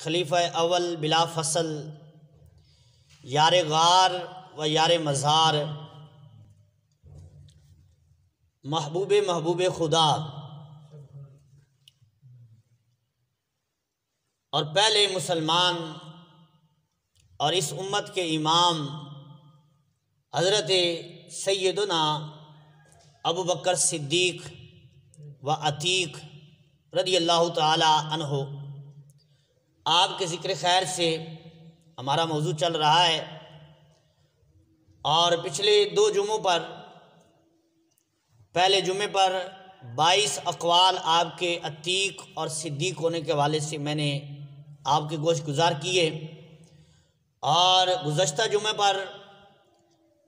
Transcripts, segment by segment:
خلیفہ اول بلا فصل، یار غار و یار مزار، محبوب خدا اور پہلے مسلمان اور اس امت کے امام حضرت سیدنا ابو بکر صدیق و عتیق رضی اللہ تعالی عنہ، آپ کے ذکر خیر سے ہمارا موضوع چل رہا ہے، اور پچھلے 2 جمعوں پر، پہلے جمعے پر 22 اقوال آپ کے عتیق اور صدیق ہونے کے حوالے سے میں نے آپ کے گوش گزار کیے، اور گزشتہ جمعے پر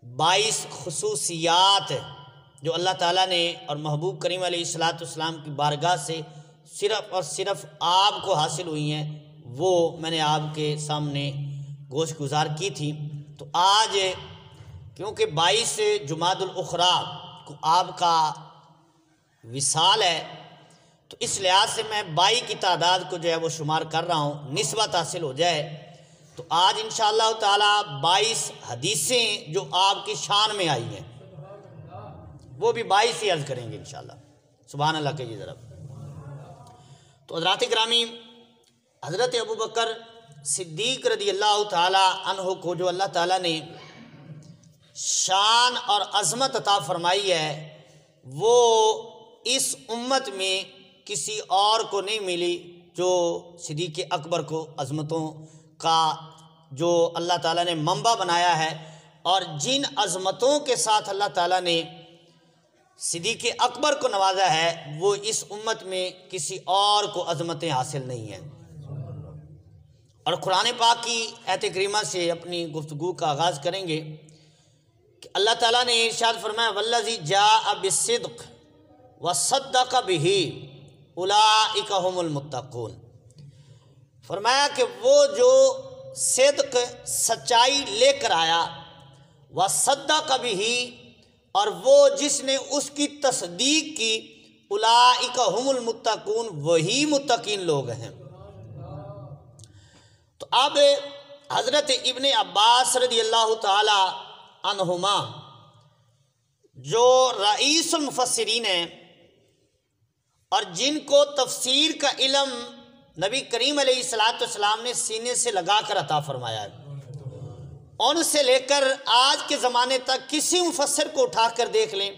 22 خصوصیات جو اللہ تعالیٰ نے اور محبوب کریم علیہ الصلاۃ والسلام کی بارگاہ سے صرف اور صرف آپ کو حاصل ہوئی ہیں، وہ میں نے آپ کے سامنے گوش گزار کی تھی۔ تو آج کیونکہ 22 جمادی الاخری کو آپ کا وصال ہے، تو اس لحاظ سے میں 22 کی تعداد کو جو ہے وہ شمار کر رہا ہوں، نسبت حاصل ہو جائے۔ تو آج انشاءاللہ تعالی 22 حدیثیں جو آپ کی شان میں آئی ہیں وہ بھی 22 ہی عرض کریں گے انشاءاللہ۔ سبحان اللہ کہیے ذرا۔ تو حضرات گرامی، حضرت ابو بکر صدیق رضی اللہ تعالی عنہ کو جو اللہ تعالیٰ نے شان اور عظمت عطا فرمائی ہے، وہ اس امت میں کسی اور کو نہیں ملی جو صدیق اکبر کو عظمتوں کا جو اللہ تعالیٰ نے منبع بنایا ہے، اور جن عظمتوں کے ساتھ اللہ تعالیٰ نے صدیق اکبر کو نوازا ہے، وہ اس امت میں کسی اور کو عظمتیں حاصل نہیں ہیں۔ اور قرآن پاک کی آیت کریمہ سے اپنی گفتگو کا آغاز کریں گے کہ اللہ تعالیٰ نے ارشاد فرمایا والذی جاء بالصدق وصدق بہ اولئک ھم المتقون۔ فرمایا کہ وہ جو صدق سچائی لے کر آیا، وصدق بہ، اور وہ جس نے اس کی تصدیق کی، اولئک ھم المتقون، وہی متقین لوگ ہیں۔ تو اب حضرت ابن عباس رضی اللہ تعالی عنہما جو رئیس المفسرین ہیں اور جن کو تفسیر کا علم نبی کریم علیہ الصلاۃ والسلام نے سینے سے لگا کر عطا فرمایا ہے، ان سے لے کر آج کے زمانے تک کسی مفسر کو اٹھا کر دیکھ لیں،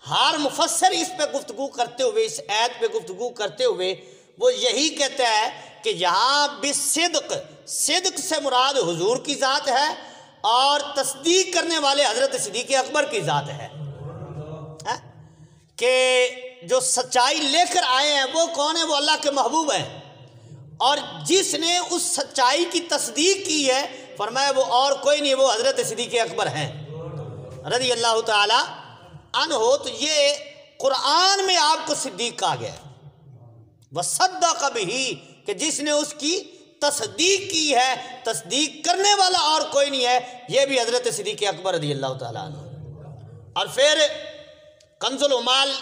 ہر مفسر اس پہ گفتگو کرتے ہوئے، اس آیت پہ گفتگو کرتے ہوئے وہ یہی کہتا ہے کہ یہاں بالصدق، صدق سے مراد حضور کی ذات ہے، اور تصدیق کرنے والے حضرت صدیق اکبر کی ذات ہے، کہ جو سچائی لے کر آئے ہیں وہ کون ہیں؟ وہ اللہ کے محبوب ہیں، اور جس نے اس سچائی کی تصدیق کی ہے، فرمایا وہ اور کوئی نہیں، وہ حضرت صدیق اکبر ہیں رضی اللہ تعالی عنہ۔ تو یہ قرآن میں آپ کو صدیق کہا گیا ہے، وصدق بہ، کہ جس نے اس کی تصدیق کی ہے، تصدیق کرنے والا اور کوئی نہیں ہے، یہ بھی حضرت صدیق اکبر رضی اللہ تعالیٰ عنہ۔ اور پھر کنز العمال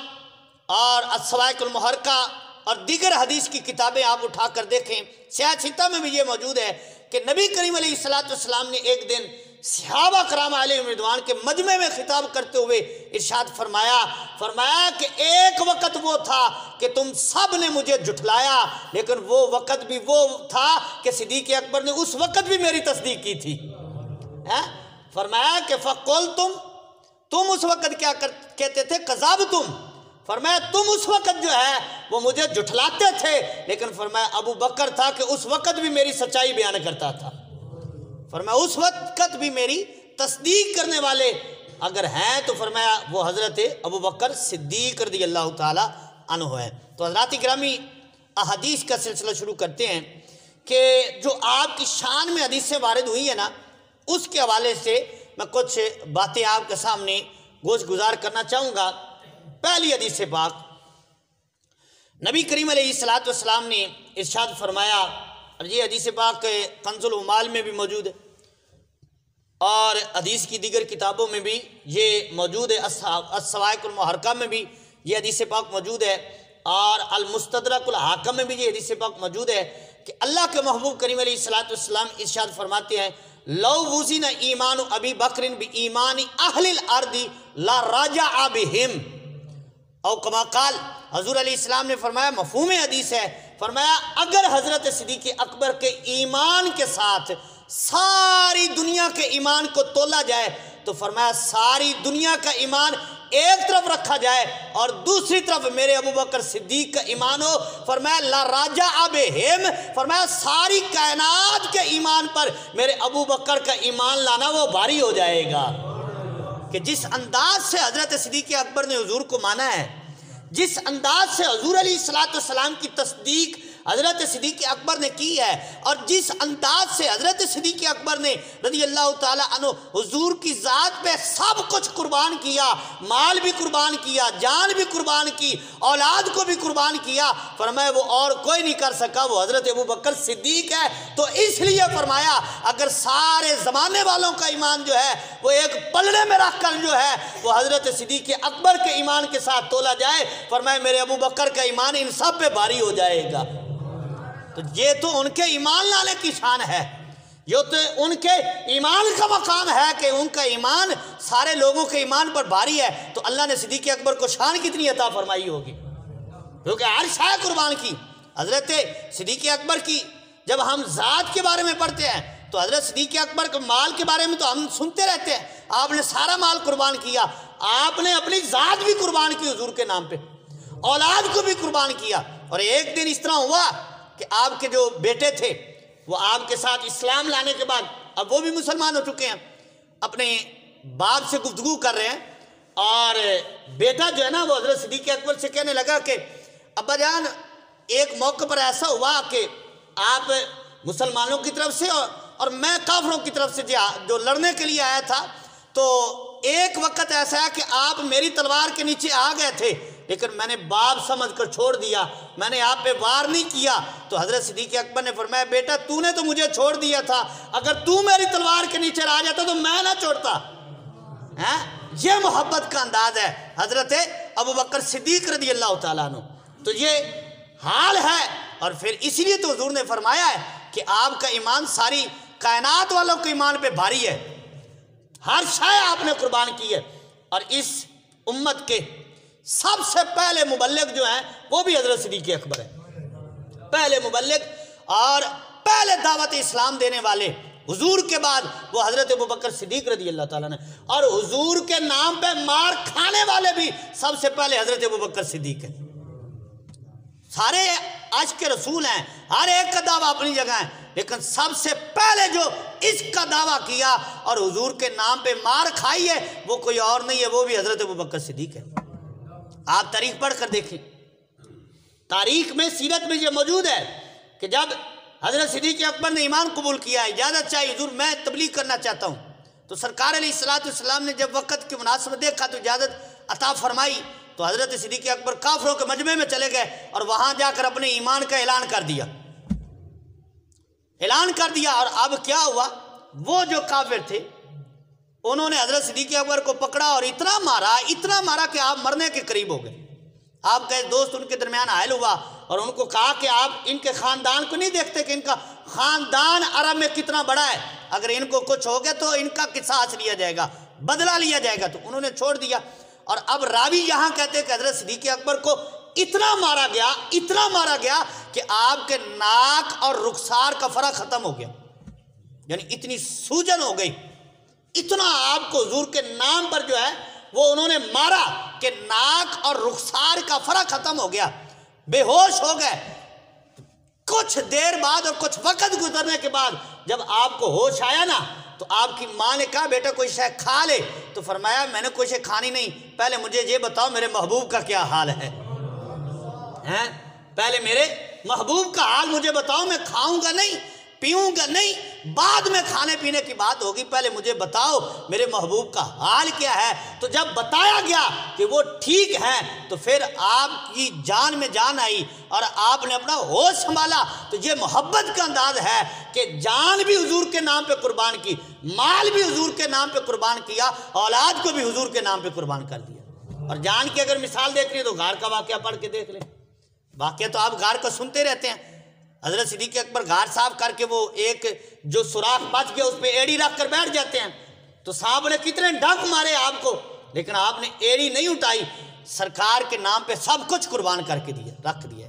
اور الصواعق المحرقہ اور دیگر حدیث کی کتابیں آپ اٹھا کر دیکھیں، سیاہ ستہ میں بھی یہ موجود ہے کہ نبی کریم علیہ الصلاۃ والسلام نے ایک دن صحابہ کرام علیہم رضوان کے مجمع میں خطاب کرتے ہوئے ارشاد فرمایا کہ ایک وقت وہ تھا کہ تم سب نے مجھے جھٹلایا، لیکن وہ وقت بھی وہ تھا کہ صدیق اکبر نے اس وقت بھی میری تصدیق کی تھی۔ فرمایا کہ فقلتم، تم اس وقت کیا کہتے تھے؟ کذبتم، فرمایا تم اس وقت جو ہے وہ مجھے جھٹلاتے تھے، لیکن فرمایا ابو بکر تھا کہ اس وقت بھی میری سچائی بیان کرتا تھا، فرمایا اس وقت بھی میری تصدیق کرنے والے اگر ہیں تو فرمایا وہ حضرت ابو بکر صدیق رضی اللہ تعالی عنہ ہیں۔ تو حضرات گرامی، احادیث کا سلسلہ شروع کرتے ہیں کہ جو آپ کی شان میں حدیثیں وارد ہوئی ہیں نا، اس کے حوالے سے میں کچھ باتیں آپ کے سامنے گوش گزار کرنا چاہوں گا۔ پہلی حدیث پاک، نبی کریم علیہ الصلاۃ والسلام نے ارشاد فرمایا، اور یہ حدیث پاک کنز العمال میں بھی موجود ہے اور حدیث کی دیگر کتابوں میں بھی یہ موجود ہے، الصواعق المحرقہ میں بھی یہ حدیث پاک موجود ہے، اور المستدرک الحاکم میں بھی یہ حدیث پاک موجود ہے۔ کہ اللہ کے محبوب کریم علیہ الصلوۃ والسلام ارشاد فرماتے ہیں لو وزن ایمان ابی بکر بایمان اہل الارض لا رجع بہم، او کما قال، حضور علیہ السلام نے فرمایا، مفہوم حدیث ہے، فرمایا اگر حضرت صدیق اکبر کے ایمان کے ساتھ ساری دنیا کے ایمان کو تولا جائے تو فرمایا ساری دنیا کا ایمان ایک طرف رکھا جائے اور دوسری طرف میرے ابو بکر صدیق کا ایمان ہو، فرمایا لا راجع بہم، فرمایا ساری کائنات کے ایمان پر میرے ابو بکر کا ایمان لانا وہ بھاری ہو جائے گا۔ کہ جس انداز سے حضرت صدیق اکبر نے حضور کو مانا ہے، جس انداز سے حضور علیہ السلام کی تصدیق حضرت صدیق اکبر نے کی ہے، اور جس انداز سے حضرت صدیق اکبر نے رضی اللہ تعالیٰ عنہ حضور کی ذات پہ سب کچھ قربان کیا، مال بھی قربان کیا، جان بھی قربان کی، اولاد کو بھی قربان کیا، فرمایا وہ اور کوئی نہیں کر سکا، وہ حضرت ابو بکر صدیق ہے۔ تو اس لیے فرمایا اگر سارے زمانے والوں کا ایمان جو ہے وہ ایک پلڑے میں رکھ کر جو ہے وہ حضرت صدیق اکبر کے ایمان کے ساتھ تولا جائے، فرمایا میرے ابو بکر کا ایمان ان سب پہ بھاری ہو جائے گا۔ تو یہ تو ان کے ایمان لانے کی شان ہے، یہ تو ان کے ایمان کا مقام ہے کہ ان کا ایمان سارے لوگوں کے ایمان پر بھاری ہے، تو اللہ نے صدیق اکبر کو شان کتنی عطا فرمائی ہوگی، کیونکہ ہر شے قربان کی۔ حضرت صدیق اکبر کی جب ہم ذات کے بارے میں پڑھتے ہیں تو حضرت صدیق اکبر کے مال کے بارے میں تو ہم سنتے رہتے ہیں، آپ نے سارا مال قربان کیا، آپ نے اپنی ذات بھی قربان کی حضور کے نام پہ، اولاد کو بھی قربان کیا۔ اور ایک دن اس طرح ہوا کہ آپ کے جو بیٹے تھے وہ آپ کے ساتھ اسلام لانے کے بعد اب وہ بھی مسلمان ہو چکے ہیں، اپنے باپ سے گفتگو کر رہے ہیں، اور بیٹا جو ہے نا وہ حضرت صدیق اکبر سے کہنے لگا کہ ابا جان ایک موقع پر ایسا ہوا کہ آپ مسلمانوں کی طرف سے اور میں کافروں کی طرف سے جو لڑنے کے لیے آیا تھا، تو ایک وقت ایسا ہے کہ آپ میری تلوار کے نیچے آ گئے تھے لیکن میں نے باپ سمجھ کر چھوڑ دیا، میں نے آپ پہ وار نہیں کیا۔ تو حضرت صدیق اکبر نے فرمایا بیٹا تو نے تو مجھے چھوڑ دیا تھا، اگر تو میری تلوار کے نیچے آ جاتا تو میں نہ چھوڑتا۔ یہ محبت کا انداز ہے حضرت ابو بکر صدیق رضی اللہ تعالیٰ عنہ، تو یہ حال ہے۔ اور پھر اسی لیے تو حضور نے فرمایا ہے کہ آپ کا ایمان ساری کائنات والوں کے ایمان پہ بھاری ہے، ہر شے آپ نے قربان کی ہے۔ اور اس امت کے سب سے پہلے مبلغ جو ہیں وہ بھی حضرت صدیق اکبر ہے، پہلے مبلغ اور پہلے دعوت اسلام دینے والے حضور کے بعد وہ حضرت ابو بکر صدیق رضی اللہ تعالیٰ نے، اور حضور کے نام پہ مار کھانے والے بھی سب سے پہلے حضرت ابو بکر صدیق ہے۔ سارے عاشق رسول ہیں، ہر ایک کا دعویٰ اپنی جگہ ہے، لیکن سب سے پہلے جو اس کا دعویٰ کیا اور حضور کے نام پہ مار کھائی ہے وہ کوئی اور نہیں ہے، وہ بھی حضرت ابو بکر صدیق ہے۔ آپ تاریخ پڑھ کر دیکھیں، تاریخ میں سیرت میں یہ موجود ہے کہ جب حضرت صدیق اکبر نے ایمان قبول کیا، اجازت چاہیے حضور میں تبلیغ کرنا چاہتا ہوں، تو سرکار علیہ السلام نے جب وقت کی مناسبت دیکھا تو اجازت عطا فرمائی، تو حضرت صدیق اکبر کافروں کے مجمع میں چلے گئے اور وہاں جا کر اپنے ایمان کا اعلان کر دیا، اور اب کیا ہوا، وہ جو کافر تھے انہوں نے حضرت صدیق اکبر کو پکڑا اور اتنا مارا کہ آپ مرنے کے قریب ہو گئے۔ آپ کا ایک دوست ان کے درمیان حائل ہوا اور ان کو کہا کہ آپ ان کے خاندان کو نہیں دیکھتے کہ ان کا خاندان عرب میں کتنا بڑا ہے، اگر ان کو کچھ ہو گیا تو ان کا قصاص لیا جائے گا، بدلہ لیا جائے گا، تو انہوں نے چھوڑ دیا۔ اور اب راوی یہاں کہتے ہیں کہ حضرت صدیق اکبر کو اتنا مارا گیا کہ آپ کے ناک اور رخسار کا فرق ختم ہو گیا، یعنی اتنی سوجن ہو گئی، اتنا آپ کو حضور کے نام پر جو ہے وہ انہوں نے مارا کہ ناک اور رخسار کا فرق ختم ہو گیا، بے ہوش ہو گئے۔ کچھ دیر بعد اور کچھ وقت گزرنے کے بعد جب آپ کو ہوش آیا نا تو آپ کی ماں نے کہا بیٹا کوئی شے کھا لے، تو فرمایا میں نے کوئی شے کھانی نہیں، پہلے مجھے یہ بتاؤ میرے محبوب کا کیا حال ہے، پہلے میرے محبوب کا حال مجھے بتاؤ، میں کھاؤں گا نہیں پیوں گا نہیں، بعد میں کھانے پینے کی بات ہوگی، پہلے مجھے بتاؤ میرے محبوب کا حال کیا ہے۔ تو جب بتایا گیا کہ وہ ٹھیک ہے تو پھر آپ کی جان میں جان آئی اور آپ نے اپنا ہوش سنبھالا۔ تو یہ محبت کا انداز ہے کہ جان بھی حضور کے نام پہ قربان کی، مال بھی حضور کے نام پہ قربان کیا، اولاد کو بھی حضور کے نام پہ قربان کر دیا۔ اور جان کی اگر مثال دیکھ رہی ہے تو غار کا واقعہ پڑھ کے دیکھ لیں، واقعہ تو آپ غار کا سنتے رہتے ہیں، حضرت صدیق اکبر گھاٹ صاف کر کے وہ ایک جو سوراخ بچ گیا اس پہ ایڑی رکھ کر بیٹھ جاتے ہیں، تو صحابہ نے کتنے ڈنک مارے آپ کو، لیکن آپ نے ایڑی نہیں اٹھائی، سرکار کے نام پہ سب کچھ قربان کر کے دیا، رکھ دیا،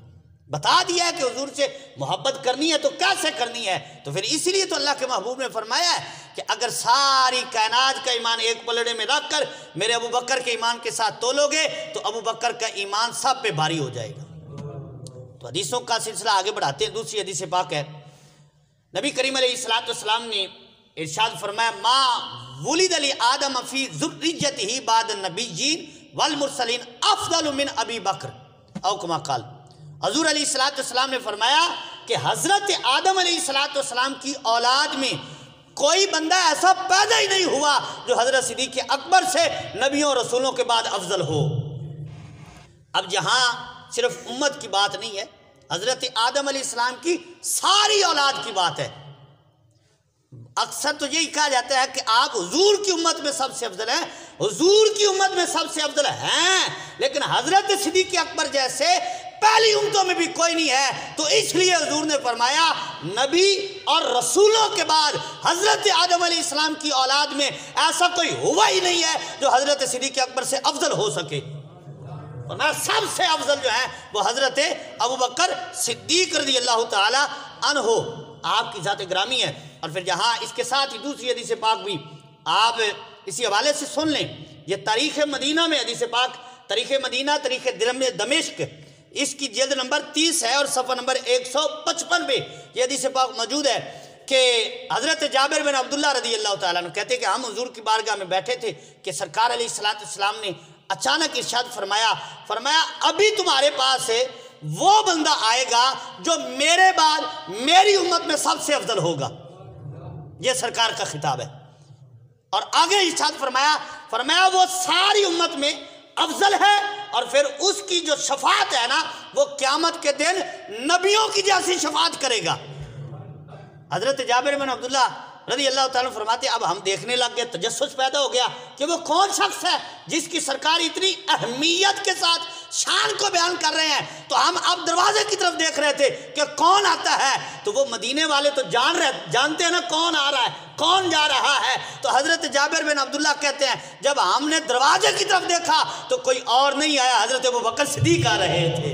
بتا دیا ہے کہ حضور سے محبت کرنی ہے تو کیسے کرنی ہے۔ تو پھر اسی لیے تو اللہ کے محبوب نے فرمایا ہے کہ اگر ساری کائنات کا ایمان ایک پلڑے میں رکھ کر میرے ابو بکر کے ایمان کے ساتھ تولو گے تو ابو بکر کا ایمان سب پہ بھاری ہو جائے گا۔ تو حدیثوں کا سلسلہ آگے بڑھاتے ہیں۔ دوسری حدیث پاک ہے، نبی کریم علیہ السلام نے ارشاد فرمایا ما ولد علی آدم فی ذریتہ بعد النبیین والمرسلین افضل من ابی بکر او کما قال۔ حضور علیہ السلام نے فرمایا کہ حضرت آدم علیہ السلام کی اولاد میں کوئی بندہ ایسا پیدا ہی نہیں ہوا جو حضرت صدیق اکبر سے نبیوں اور رسولوں کے بعد افضل ہو۔ اب یہاں صرف امت کی بات نہیں ہے، حضرت آدم علیہ السلام کی ساری اولاد کی بات ہے۔ اکثر تو یہی کہا جاتا ہے کہ آپ حضور کی امت میں سب سے افضل ہیں، حضور کی امت میں سب سے افضل ہیں، لیکن حضرت صدیق اکبر جیسے پہلی امتوں میں بھی کوئی نہیں ہے۔ تو اس لیے حضور نے فرمایا نبی اور رسولوں کے بعد حضرت آدم علیہ السلام کی اولاد میں ایسا کوئی ہوا ہی نہیں ہے جو حضرت صدیق اکبر سے افضل ہو سکے۔ فرمایا سب سے افضل جو ہیں وہ حضرت ابو بکر صدیق رضی اللہ تعالی عنہ، آپ کی ذات گرامی ہے۔ اور پھر جہاں اس کے ساتھ ہی دوسری حدیث پاک بھی آپ اسی حوالے سے سن لیں، یہ تاریخ مدینہ میں حدیث پاک، تاریخ مدینہ تاریخ دمشق، اس کی جلد نمبر 30 ہے اور صفحہ نمبر 155 پہ یہ حدیث پاک موجود ہے کہ حضرت جابر بن عبداللہ رضی اللہ تعالیٰ عنہ کہتے ہیں کہ ہم حضور کی بارگاہ میں بیٹھے تھے کہ سرکار علیہ السلام نے اچانک ارشاد فرمایا ابھی تمہارے پاس ہے وہ بندہ آئے گا جو میرے بعد میری امت میں سب سے افضل ہوگا۔ یہ سرکار کا خطاب ہے۔ اور آگے ارشاد فرمایا وہ ساری امت میں افضل ہے، اور پھر اس کی جو شفاعت ہے نا وہ قیامت کے دن نبیوں کی جیسی شفاعت کرے گا۔ حضرت جابر بن عبداللہ رضی اللہ تعالیٰ فرماتے اب ہم دیکھنے لگ گئے، تجسس پیدا ہو گیا کہ وہ کون شخص ہے جس کی سرکار اتنی اہمیت کے ساتھ شان کو بیان کر رہے ہیں۔ تو ہم اب دروازے کی طرف دیکھ رہے تھے کہ کون آتا ہے، تو وہ مدینے والے تو جانتے ہیں نا کون آ رہا ہے، کون جا رہا ہے۔ تو حضرت جابر بن عبداللہ کہتے ہیں جب ہم نے دروازے کی طرف دیکھا تو کوئی اور نہیں آیا، حضرت ابو بکر صدیق آ رہے تھے۔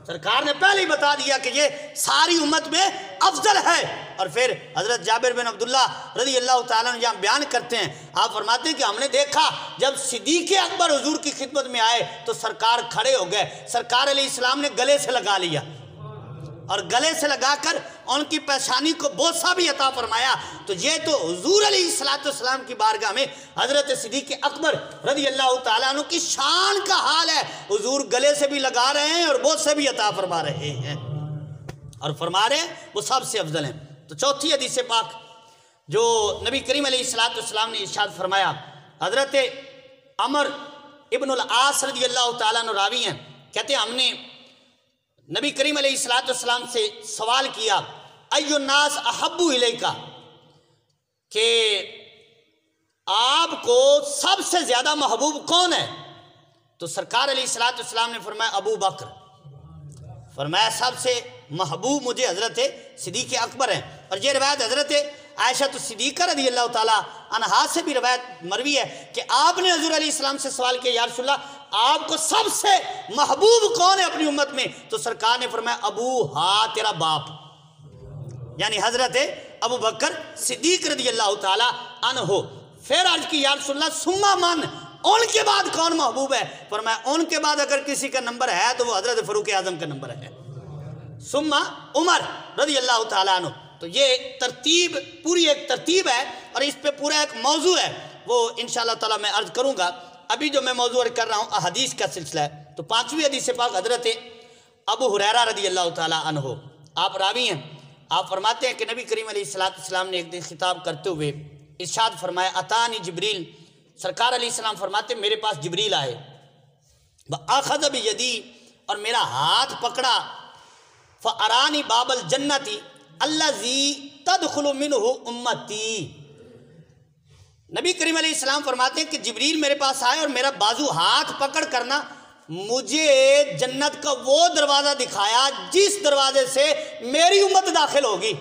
سرکار نے پہلے ہی بتا دیا کہ یہ ساری امت میں افضل ہے۔ اور پھر حضرت جابر بن عبداللہ رضی اللہ تعالیٰ عنہ جہاں بیان کرتے ہیں، آپ فرماتے ہیں کہ ہم نے دیکھا جب صدیق اکبر حضور کی خدمت میں آئے تو سرکار کھڑے ہو گئے، سرکار علیہ السلام نے گلے سے لگا لیا اور گلے سے لگا کر ان کی پیشانی کو بوسہ بھی عطا فرمایا۔ تو یہ تو حضور علیہ السلام کی بارگاہ میں حضرت صدیق اکبر رضی اللہ تعالیٰ عنہ کی شان کا حال ہے، حضور گلے سے بھی لگا رہے ہیں اور بوسے بھی عطا فرما رہے ہیں، اور فرما رہے ہیں وہ سب سے افضل ہیں۔ تو چوتھی حدیث پاک جو نبی کریم علیہ السلام نے ارشاد فرمایا، حضرت عمر ابن العاص رضی اللہ تعالیٰ عنہ راوی ہیں، کہتے ہیں ہم نے نبی کریم علیہ السلام سے سوال کیا ایو الناس احب الیکا، کہ آپ کو سب سے زیادہ محبوب کون ہے؟ تو سرکار علیہ السلام نے فرمایا ابو بکر۔ فرمایا سب سے محبوب مجھے حضرت صدیق اکبر ہیں۔ اور یہ روایت حضرت عائشہ صدیقہ رضی اللہ تعالیٰ عنہا سے بھی روایت مروی ہے کہ آپ نے حضور علیہ السلام سے سوال کیا یا رسول اللہ آپ کو سب سے محبوب کون ہے اپنی امت میں؟ تو سرکار نے فرمایا ابو ہاں تیرا باپ، یعنی حضرت ابو بکر صدیق رضی اللہ تعالیٰ عنہ۔ پھر عرض کی یا رسول اللہ ثم من، ان کے بعد کون محبوب ہے؟ فرمایا ان کے بعد اگر کسی کا نمبر ہے تو وہ حضرت فاروق اعظم کا نمبر ہے، ثم عمر رضی اللہ تعالیٰ عنہ۔ تو یہ ترتیب پوری ایک ترتیب ہے اور اس پہ پورا ایک موضوع ہے، وہ انشاءاللہ تعالیٰ میں عرض کروں گا۔ ابھی جو میں موضوع کر رہا ہوں احادیث کا سلسلہ ہے۔ تو پانچویں حدیث پاک حضرت ابو ہریرہ رضی اللہ تعالیٰ عنہ، آپ راوی ہیں، آپ فرماتے ہیں کہ نبی کریم علیہ السلام نے ایک دن خطاب کرتے ہوئے ارشاد فرمایا اتانی جبریل، سرکار علیہ السلام فرماتے میرے پاس جبریل آئے، وآخذ بیدی، اور میرا ہاتھ پکڑا، فارانی باب الجنتی الذی تدخل منہ امتی۔ نبی کریم علیہ السلام فرماتے ہیں کہ جبریل میرے پاس آئے اور میرا بازو ہاتھ پکڑ کرنا مجھے جنت کا وہ دروازہ دکھایا جس دروازے سے میری امت داخل ہوگی۔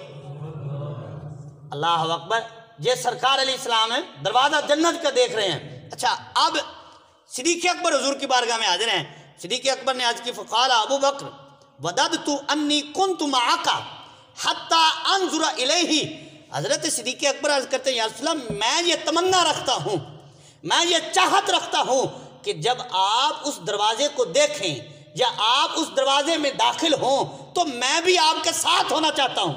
اللہ اکبر، یہ سرکار علیہ السلام ہے، دروازہ جنت کا دیکھ رہے ہیں۔ اچھا، اب صدیق اکبر حضور کی بارگاہ میں حاضر ہیں۔ صدیق اکبر نے عرض کی فقال ابو بکر وددت انی کنت معک حتی انظر الیہ۔ حضرت صدیق اکبر عرض کرتے ہیں یا رسول اللہ، میں یہ تمنا رکھتا ہوں، میں یہ چاہت رکھتا ہوں کہ جب آپ اس دروازے کو دیکھیں یا آپ اس دروازے میں داخل ہوں تو میں بھی آپ کے ساتھ ہونا چاہتا ہوں،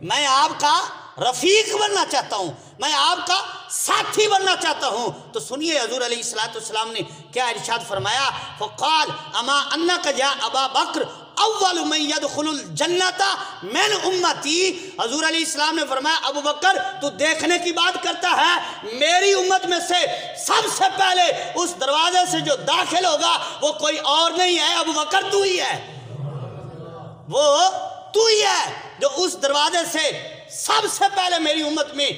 میں آپ کا رفیق بننا چاہتا ہوں، میں آپ کا ساتھی بننا چاہتا ہوں۔ تو سنیے حضور علیہ السلام نے کیا ارشاد فرمایا، فقال اما انک یا ابا بکر اول من يدخل الجنت من امتی۔ حضور علیہ السلام نے فرمایا ابو بکر تو دیکھنے کی بات کرتا ہے، میری امت میں سے سب سے پہلے اس دروازے سے جو داخل ہوگا وہ کوئی اور نہیں ہے، ابو بکر تو ہی ہے، وہ تو ہی ہے جو اس دروازے سے سب سے پہلے میری امت میں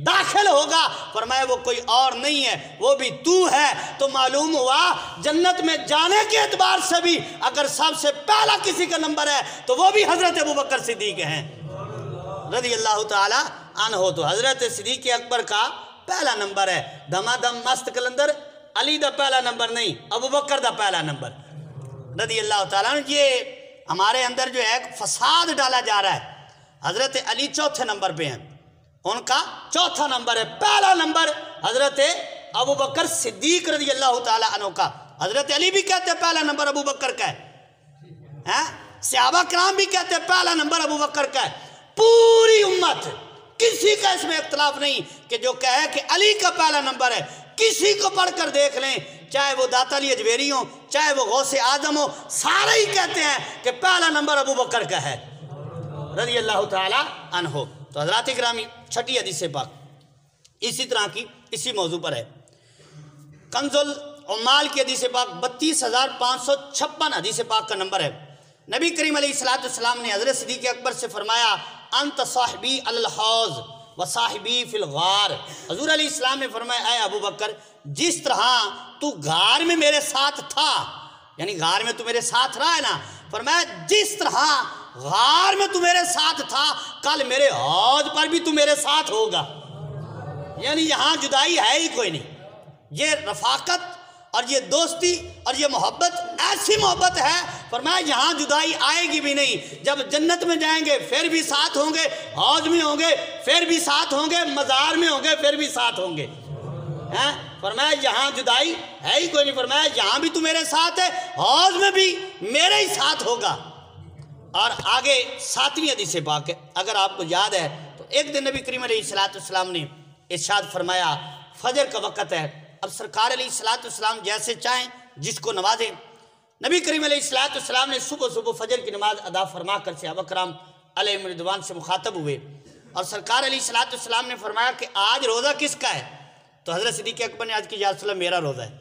داخل ہوگا۔ فرمایا وہ کوئی اور نہیں ہے، وہ بھی تو ہے۔ تو معلوم ہوا جنت میں جانے کے اعتبار سے بھی اگر سب سے پہلا کسی کا نمبر ہے تو وہ بھی حضرت ابو بکر صدیق ہیں رضی اللہ تعالی عنہ۔ تو حضرت صدیق اکبر کا پہلا نمبر ہے، دما دم مست کلندر علی دا پہلا نمبر نہیں، ابو بکر دا پہلا نمبر رضی اللہ تعالیٰ عنہ۔ یہ ہمارے اندر جو ہے ایک فساد ڈالا جا رہا ہے، حضرت علی چوتھے نمبر پہ ہیں، ان کا چوتھا نمبر ہے، پہلا نمبر حضرت ابو بکر صدیق رضی اللہ تعالیٰ عنہ کا۔ حضرت علی بھی کہتے ہیں پہلا نمبر ابو بکر کا ہے، صحابہ کرام بھی کہتے ہیں پہلا نمبر ابو بکر کا ہے۔ پوری امت کسی کا اس میں اختلاف نہیں کہ جو کہے کہ علی کا پہلا نمبر ہے، کسی کو پڑھ کر دیکھ لیں، چاہے وہ داتا علی اجویری ہوں، چاہے وہ غوث اعظم ہو، سارے ہی کہتے ہیں کہ پہلا نمبر ابو بکر کا ہے رضی اللہ تعالی عنہ۔ تو حضرات گرامی، چھٹی حدیث پاک اسی طرح کی اسی موضوع پر ہے، کنز العمال کی حدیث پاک 32,556 حدیث پاک کا نمبر ہے۔ نبی کریم علیہ السلام نے حضرت صدیق اکبر سے فرمایا انت صاحبی علی الحوض و صاحبی فی الغار۔ حضور علیہ السلام نے فرمایا اے ابو بکر، جس طرح تو غار میں میرے ساتھ تھا، یعنی غار میں تو میرے ساتھ رہا ہے نا، فرمایا جس طرح غار میں تو میرے ساتھ تھا کل میرے حوض پر بھی تو میرے ساتھ ہوگا۔ یعنی یہاں جدائی ہے ہی کوئی نہیں، یہ رفاقت اور یہ دوستی اور یہ محبت ایسی محبت ہے، فرمایا یہاں جدائی آئے گی بھی نہیں۔ جب جنت میں جائیں گے پھر بھی ساتھ ہوں گے، حوض میں ہوں گے پھر بھی ساتھ ہوں گے، مزار میں ہوں گے پھر بھی ساتھ ہوں گے۔ فرمایا یہاں جدائی ہے ہی کوئی نہیں، فرمایا یہاں بھی تو میرے ساتھ ہے، حوض میں بھی میرے ہی ساتھ ہوگا۔ اور آگے 7ویں حدیث پاک ہے، اگر آپ کو یاد ہے تو ایک دن نبی کریم علیہ السلام نے ارشاد فرمایا فجر کا وقت ہے، اب سرکار علیہ السلام جیسے چاہیں جس کو نوازیں۔ نبی کریم علیہ السلام نے صبح فجر کی نماز ادا فرما کر صحابہ کرام علیہ رضوان سے مخاطب ہوئے، اور سرکار علیہ السلام نے فرمایا کہ آج روزہ کس کا ہے؟ تو حضرت صدیق اکبر نے آج کی یا رسول اللہ میرا روزہ ہے،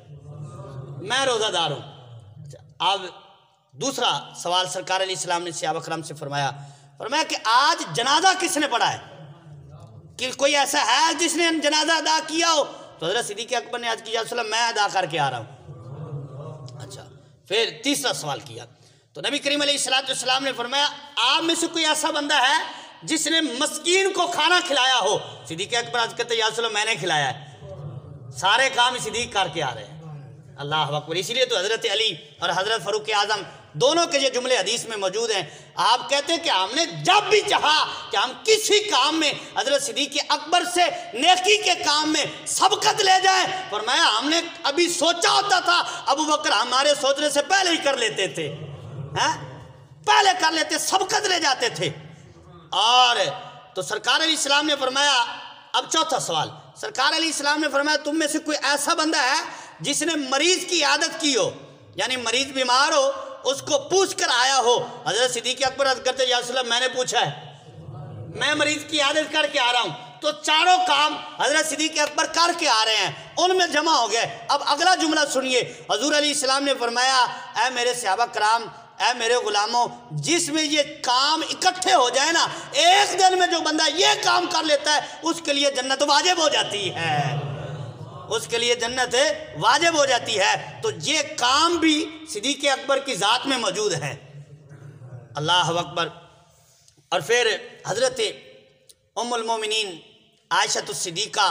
میں روزہ دار ہوں۔ اب دوسرا سوال سرکار علیہ السلام نے صحابہ کرام سے فرمایا کہ آج جنازہ کس نے پڑھا ہے؟ کہ کوئی ایسا ہے جس نے جنازہ ادا کیا ہو؟ تو حضرت صدیق اکبر نے آج کی یا رسول اللہ میں ادا کر کے آ رہا ہوں۔ اچھا، پھر تیسرا سوال کیا تو نبی کریم علیہ السلام نے فرمایا آپ میں سے کوئی ایسا بندہ ہے جس نے مسکین کو کھانا کھلایا ہو؟ صدیق اکبر عرض کرتے یا رسول اللہ میں نے کھلایا ہے۔ سارے کام صدیق کر کے آ رہے ہیں، اللہ اکبر۔ اسی لیے تو حضرت علی اور حضرت فاروق اعظم دونوں کے یہ جملے حدیث میں موجود ہیں۔ آپ کہتے ہیں کہ ہم نے جب بھی چاہا کہ ہم کسی کام میں حضرت صدیق اکبر سے نیکی کے کام میں سبقت لے جائیں، فرمایا ہم نے ابھی سوچا ہوتا تھا ابو بکر ہمارے سوچنے سے پہلے ہی کر لیتے تھے، پہلے کر لیتے، سبقت لے جاتے تھے۔ اور تو سرکار علیہ السلام نے فرمایا، اب چوتھا سوال، سرکار علیہ السلام نے فرمایا تم میں سے کوئی ایسا بندہ ہے جس نے مریض کی عیادت کی ہو، یعنی مریض بیمار ہو اس کو پوچھ کر آیا ہو؟ حضرت صدیق اکبر عرض کرتے یا رسول اللہ میں نے پوچھا ہے، میں مریض کی عیادت کر کے آ رہا ہوں۔ تو چاروں کام حضرت صدیق اکبر کر کے آ رہے ہیں، ان میں جمع ہو گئے۔ اب اگلا جملہ سنیے، حضور علیہ السلام نے فرمایا اے میرے صحابہ کرام، اے میرے غلاموں، جس میں یہ کام اکٹھے ہو جائے نا، ایک دن میں جو بندہ یہ کام کر لیتا ہے اس کے لیے جنت واجب ہو جاتی ہے، اس کے لیے جنت واجب ہو جاتی ہے۔ تو یہ کام بھی صدیق اکبر کی ذات میں موجود ہے۔ اللہ اکبر۔ اور پھر حضرت ام المومنین عائشہ الصدیقہ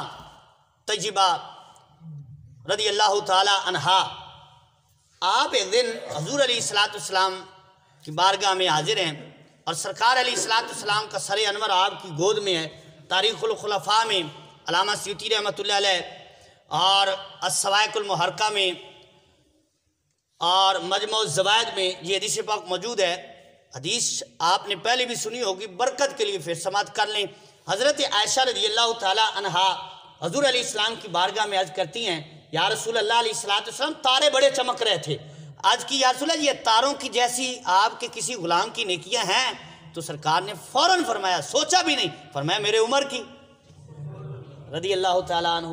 طیبہ رضی اللہ تعالی عنہا، آپ ایک دن حضور علیہ الصلوۃ والسلام کی بارگاہ میں حاضر ہیں اور سرکار علیہ الصلوۃ والسلام کا سر انور آپ کی گود میں ہے۔ تاریخ الخلفاء میں علامہ سیوطی رحمۃ اللہ علیہ اور الصواعق المحرقہ میں اور مجموع الزوائد میں یہ حدیث پاک موجود ہے۔ حدیث آپ نے پہلے بھی سنی ہوگی، برکت کے لیے پھر سماعت کر لیں۔ حضرت عائشہ رضی اللہ تعالی عنہا حضور علیہ السلام کی بارگاہ میں عرض کرتی ہیں، یا رسول اللہ علیہ الصلوۃ والسلام تارے بڑے چمک رہے تھے، آج کی یا رسول اللہ یہ تاروں کی جیسی آپ کے کسی غلام کی نیکیاں ہیں؟ تو سرکار نے فوراً فرمایا، سوچا بھی نہیں، فرمایا میرے عمر کی رضی اللہ تعالیٰ عنہ۔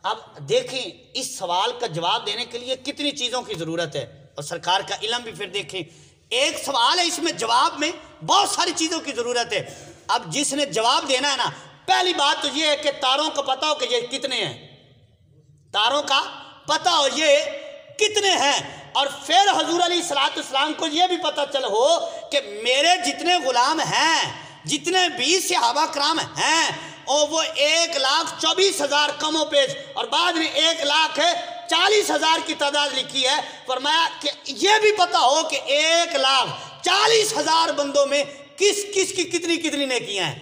اب دیکھیں اس سوال کا جواب دینے کے لیے کتنی چیزوں کی ضرورت ہے، اور سرکار کا علم بھی پھر دیکھیں۔ ایک سوال ہے، اس میں جواب میں بہت ساری چیزوں کی ضرورت ہے۔ اب جس نے جواب دینا ہے نا، پہلی بات تو یہ ہے کہ تاروں کو پتہ ہو کہ یہ کتنے ہیں، تاروں کا پتہ ہو یہ کتنے ہیں، اور پھر حضور علیہ الصلوۃ والسلام کو یہ بھی پتہ چل ہو کہ میرے جتنے غلام ہیں، جتنے بھی صحابہ کرام ہیں، اور وہ 1,24,000 کم و بیش، اور بعد میں 1,40,000 کی تعداد لکھی ہے۔ فرمایا کہ یہ بھی پتہ ہو کہ 1,40,000 بندوں میں کس کس کی کتنی کتنی نیکیاں ہیں۔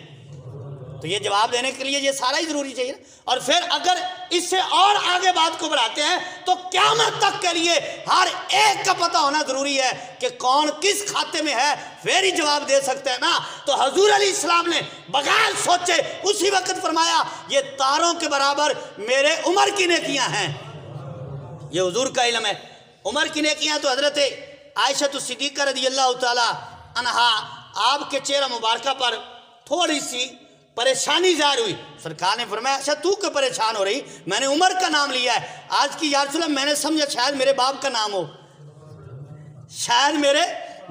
تو یہ جواب دینے کے لیے یہ سارا ہی ضروری چاہیے۔ اور پھر اگر اس سے اور آگے بات کو بڑھاتے ہیں تو قیامت تک کے لیے ہر ایک کا پتہ ہونا ضروری ہے کہ کون کس کھاتے میں ہے، پھر ہی جواب دے سکتے ہیں نا۔ تو حضور علیہ السلام نے بغیر سوچے اسی وقت فرمایا، یہ تاروں کے برابر میرے عمر کی نیکیاں ہیں۔ یہ حضور کا علم ہے۔ عمر کی نیکیاں تو حضرت عائشہ الصدیقہ رضی اللہ تعالی عنہا، آپ کے چہرہ مبارکہ پر تھوڑی سی پریشانی ظاہر ہوئی۔ سرکار نے فرمایا، اچھا تو کہ پریشان ہو رہی، میں نے عمر کا نام لیا ہے، آج کی یا رسول اللہ میں نے سمجھا شاید میرے باپ کا نام ہو، شاید میرے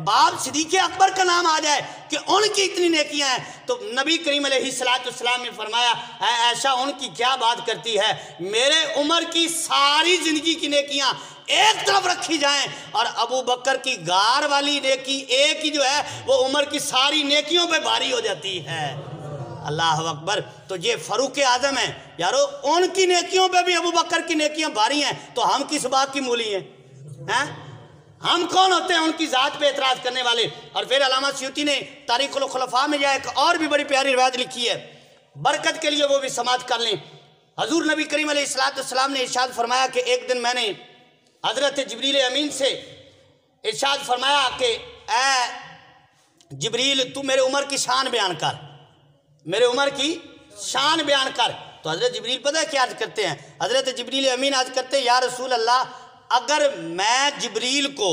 باپ صدیق اکبر کا نام آ جائے کہ ان کی اتنی نیکیاں ہیں۔ تو نبی کریم علیہ الصلوۃ والسلام نے فرمایا، اے عائشہ ان کی کیا بات کرتی ہے، میرے عمر کی ساری زندگی کی نیکیاں ایک طرف رکھی جائیں، اور ابو بکر کی گار والی نیکی ایک ہی جو ہے وہ عمر کی ساری نیکیوں پہ بھاری ہو جاتی ہے۔ اللہ اکبر۔ تو یہ فاروق اعظم ہیں یارو، ان کی نیکیوں پہ بھی ابو بکر کی نیکیاں بھاری ہیں، تو ہم کس بات کی مولی ہیں؟ ہم کون ہوتے ہیں ان کی ذات پہ اعتراض کرنے والے؟ اور پھر علامہ سیوطی نے تاریخ الخلفاء میں ایک اور بھی بڑی پیاری روایت لکھی ہے، برکت کے لیے وہ بھی سماعت کر لیں۔ حضور نبی کریم علیہ الصلوۃ والسلام نے ارشاد فرمایا کہ ایک دن میں نے حضرت جبریل امین سے ارشاد فرمایا کہ اے جبریل تو میرے عمر کی شان بیان کر، میرے عمر کی شان بیان کر۔ تو حضرت جبریل پتہ ہے کیا عرض کرتے ہیں؟ حضرت جبریل امین عرض کرتے ہیں، یا رسول اللہ اگر میں جبریل کو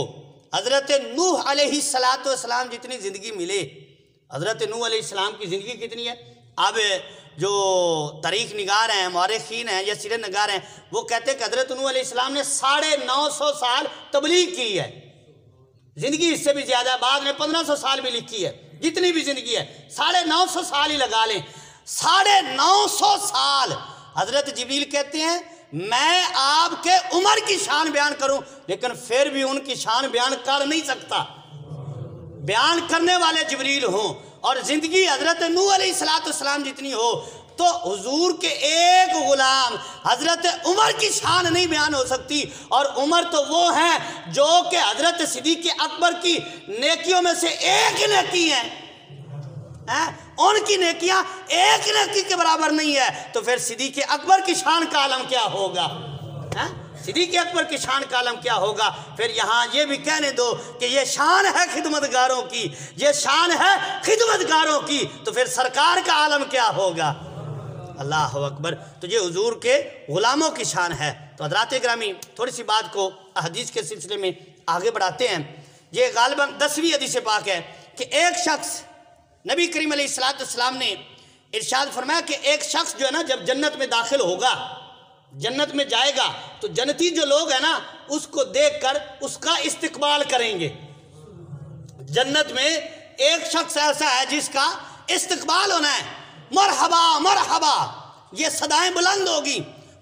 حضرت نوح علیہ السلام جتنی زندگی ملے، حضرت نوح علیہ السلام کی زندگی کتنی ہے؟ اب جو تاریخ نگار ہیں، مورخین ہیں یا سیرت نگار ہیں، وہ کہتے ہیں کہ حضرت نوح علیہ السلام نے 950 سال تبلیغ کی ہے، زندگی اس سے بھی زیادہ، بعد میں 1500 سال بھی لکھی ہے، جتنی بھی زندگی ہے 950 سال ہی لگا لیں۔ 950 سال حضرت جبریل کہتے ہیں میں آپ کے عمر کی شان بیان کروں، لیکن پھر بھی ان کی شان بیان کر نہیں سکتا، بیان کرنے والے جبریل ہوں، اور زندگی حضرت نوح علیہ السلام جتنی ہو، تو حضور کے ایک غلام حضرت عمر کی شان نہیں بیان ہو سکتی۔ اور عمر تو وہ ہیں جو کہ حضرت صدیق اکبر کی نیکیوں میں سے ایک نیکی ہے، ان کی نیکیاں ایک نیکی کے برابر نہیں ہے، تو پھر صدیق اکبر کی شان کا عالم کیا ہوگا؟ صدیق اکبر کی شان کا عالم کیا ہوگا؟ پھر یہاں یہ بھی کہنے دو کہ یہ شان ہے خدمتگاروں کی، یہ شان ہے خدمتگاروں کی، تو پھر سرکار کا عالم کیا ہوگا؟ اللہ اکبر۔ تو یہ حضور کے غلاموں کی شان ہے۔ تو حضرات گرامی تھوڑی سی بات کو احادیث کے سلسلے میں آگے بڑھاتے ہیں۔ یہ غالباً 10ویں حدیث پاک ہے کہ ایک شخص، نبی کریم علیہ الصلوۃ والسلام نے ارشاد فرمایا کہ ایک شخص جو ہے نا جب جنت میں داخل ہوگا، جنت میں جائے گا، تو جنتی جو لوگ ہیں نا اس کو دیکھ کر اس کا استقبال کریں گے۔ جنت میں ایک شخص ایسا ہے جس کا استقبال ہونا ہے، مرحبا مرحبا، یہ صدائیں بلند ہوگی،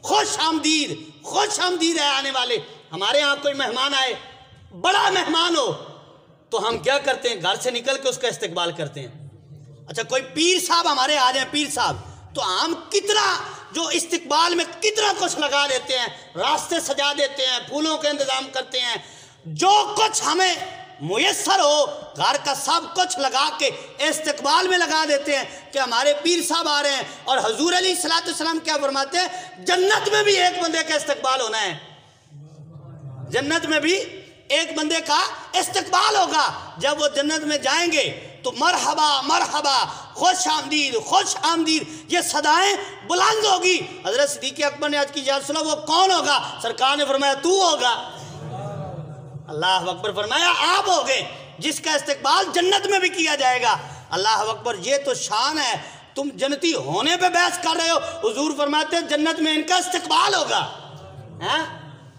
خوش آمدید ہے آنے والے. ہمارے یہاں کوئی مہمان آئے، بڑا مہمان ہو، تو ہم کیا کرتے ہیں؟ گھر سے نکل کے اس کا استقبال کرتے ہیں. اچھا کوئی پیر صاحب ہمارے آ جائیں، پیر صاحب، تو ہم کتنا جو استقبال میں کتنا کچھ لگا دیتے ہیں، راستے سجا دیتے ہیں، پھولوں کے انتظام کرتے ہیں، جو کچھ ہمیں میسر ہو گھر کا سب کچھ لگا کے استقبال میں لگا دیتے ہیں کہ ہمارے پیر صاحب آ رہے ہیں. اور حضور علیہ الصلوۃ والسلام کیا فرماتے ہیں؟ جنت میں بھی ایک بندے کا استقبال ہونا ہے، جنت میں بھی ایک بندے کا استقبال ہوگا. جب وہ جنت میں جائیں گے تو مرحبا مرحبا، خوش آمدید یہ صدائیں بلند ہوگی. حضرت صدیق اکبر نے عرض کی یا رسول اللہ وہ کون ہوگا؟ سرکار نے فرمایا تو ہوگا. اللہ اکبر، فرمایا آپ ہوگے جس کا استقبال جنت میں بھی کیا جائے گا. اللہ اکبر، یہ تو شان ہے. تم جنتی ہونے پہ بحث کر رہے ہو، حضور فرماتے ہیں جنت میں ان کا استقبال ہوگا.